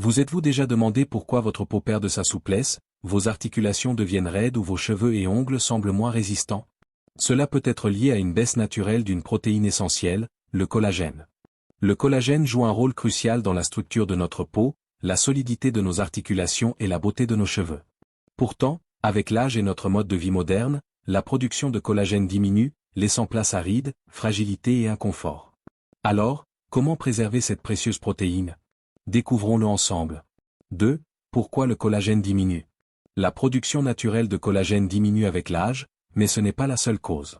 Vous êtes-vous déjà demandé pourquoi votre peau perd de sa souplesse, vos articulations deviennent raides ou vos cheveux et ongles semblent moins résistants? Cela peut être lié à une baisse naturelle d'une protéine essentielle, le collagène. Le collagène joue un rôle crucial dans la structure de notre peau, la solidité de nos articulations et la beauté de nos cheveux. Pourtant, avec l'âge et notre mode de vie moderne, la production de collagène diminue, laissant place à rides, fragilité et inconfort. Alors, comment préserver cette précieuse protéine? Découvrons-le ensemble. 2. Pourquoi le collagène diminue? La production naturelle de collagène diminue avec l'âge, mais ce n'est pas la seule cause.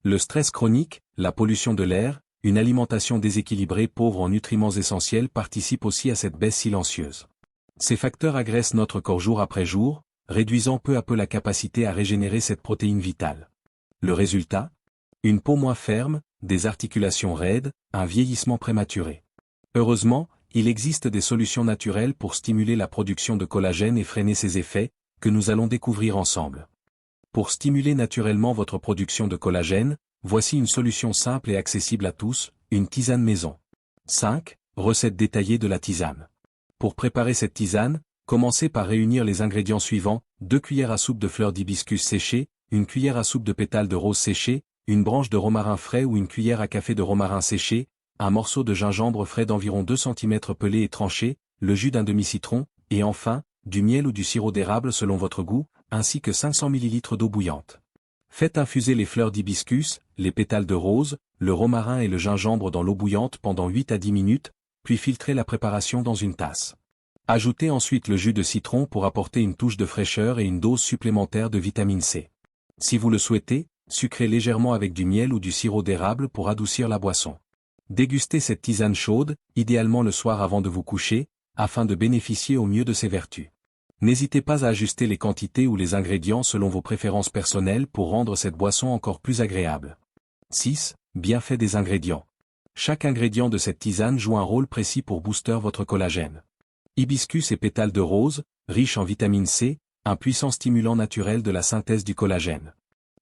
Le stress chronique, la pollution de l'air, une alimentation déséquilibrée pauvre en nutriments essentiels participent aussi à cette baisse silencieuse. Ces facteurs agressent notre corps jour après jour, réduisant peu à peu la capacité à régénérer cette protéine vitale. Le résultat? Une peau moins ferme, des articulations raides, un vieillissement prématuré. Heureusement, il existe des solutions naturelles pour stimuler la production de collagène et freiner ses effets, que nous allons découvrir ensemble. Pour stimuler naturellement votre production de collagène, voici une solution simple et accessible à tous, une tisane maison. 5. Recette détaillée de la tisane. Pour préparer cette tisane, commencez par réunir les ingrédients suivants, 2 cuillères à soupe de fleurs d'hibiscus séchées, 1 cuillère à soupe de pétales de rose séchés, une branche de romarin frais ou 1 cuillère à café de romarin séché, un morceau de gingembre frais d'environ 2 cm pelé et tranché, le jus d'un demi-citron, et enfin, du miel ou du sirop d'érable selon votre goût, ainsi que 500 ml d'eau bouillante. Faites infuser les fleurs d'hibiscus, les pétales de rose, le romarin et le gingembre dans l'eau bouillante pendant 8 à 10 minutes, puis filtrez la préparation dans une tasse. Ajoutez ensuite le jus de citron pour apporter une touche de fraîcheur et une dose supplémentaire de vitamine C. Si vous le souhaitez, sucrez légèrement avec du miel ou du sirop d'érable pour adoucir la boisson. Dégustez cette tisane chaude, idéalement le soir avant de vous coucher, afin de bénéficier au mieux de ses vertus. N'hésitez pas à ajuster les quantités ou les ingrédients selon vos préférences personnelles pour rendre cette boisson encore plus agréable. 6. Bienfaits des ingrédients. Chaque ingrédient de cette tisane joue un rôle précis pour booster votre collagène. Hibiscus et pétales de rose, riches en vitamine C, un puissant stimulant naturel de la synthèse du collagène.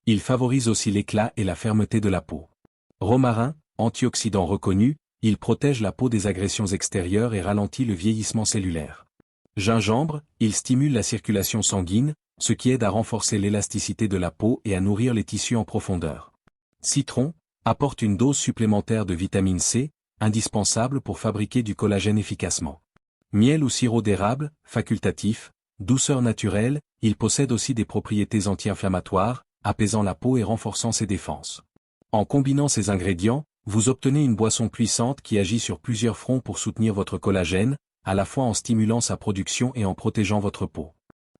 Il favorise aussi l'éclat et la fermeté de la peau. Romarin, antioxydant reconnu, il protège la peau des agressions extérieures et ralentit le vieillissement cellulaire. Gingembre, il stimule la circulation sanguine, ce qui aide à renforcer l'élasticité de la peau et à nourrir les tissus en profondeur. Citron, apporte une dose supplémentaire de vitamine C, indispensable pour fabriquer du collagène efficacement. Miel ou sirop d'érable, facultatif, douceur naturelle, il possède aussi des propriétés anti-inflammatoires, apaisant la peau et renforçant ses défenses. En combinant ces ingrédients, vous obtenez une boisson puissante qui agit sur plusieurs fronts pour soutenir votre collagène, à la fois en stimulant sa production et en protégeant votre peau.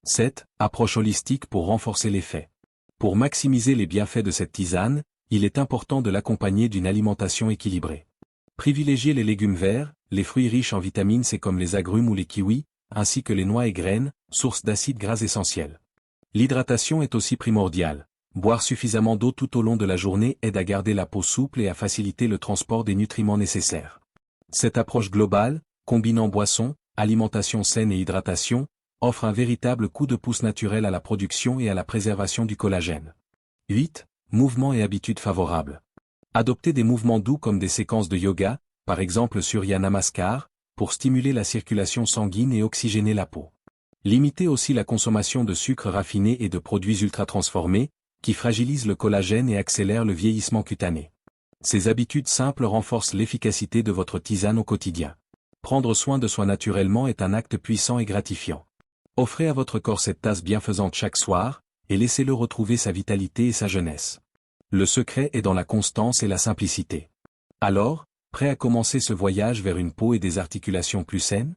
7. Approche holistique pour renforcer l'effet. Pour maximiser les bienfaits de cette tisane, il est important de l'accompagner d'une alimentation équilibrée. Privilégiez les légumes verts, les fruits riches en vitamines C comme les agrumes ou les kiwis, ainsi que les noix et graines, sources d'acides gras essentiels. L'hydratation est aussi primordiale. Boire suffisamment d'eau tout au long de la journée aide à garder la peau souple et à faciliter le transport des nutriments nécessaires. Cette approche globale, combinant boisson, alimentation saine et hydratation, offre un véritable coup de pouce naturel à la production et à la préservation du collagène. 8. Mouvements et habitudes favorables. Adoptez des mouvements doux comme des séquences de yoga, par exemple Surya Namaskar, pour stimuler la circulation sanguine et oxygéner la peau. Limitez aussi la consommation de sucres raffinés et de produits ultra-transformés, qui fragilisent le collagène et accélèrent le vieillissement cutané. Ces habitudes simples renforcent l'efficacité de votre tisane au quotidien. Prendre soin de soi naturellement est un acte puissant et gratifiant. Offrez à votre corps cette tasse bienfaisante chaque soir, et laissez-le retrouver sa vitalité et sa jeunesse. Le secret est dans la constance et la simplicité. Alors, prêt à commencer ce voyage vers une peau et des articulations plus saines?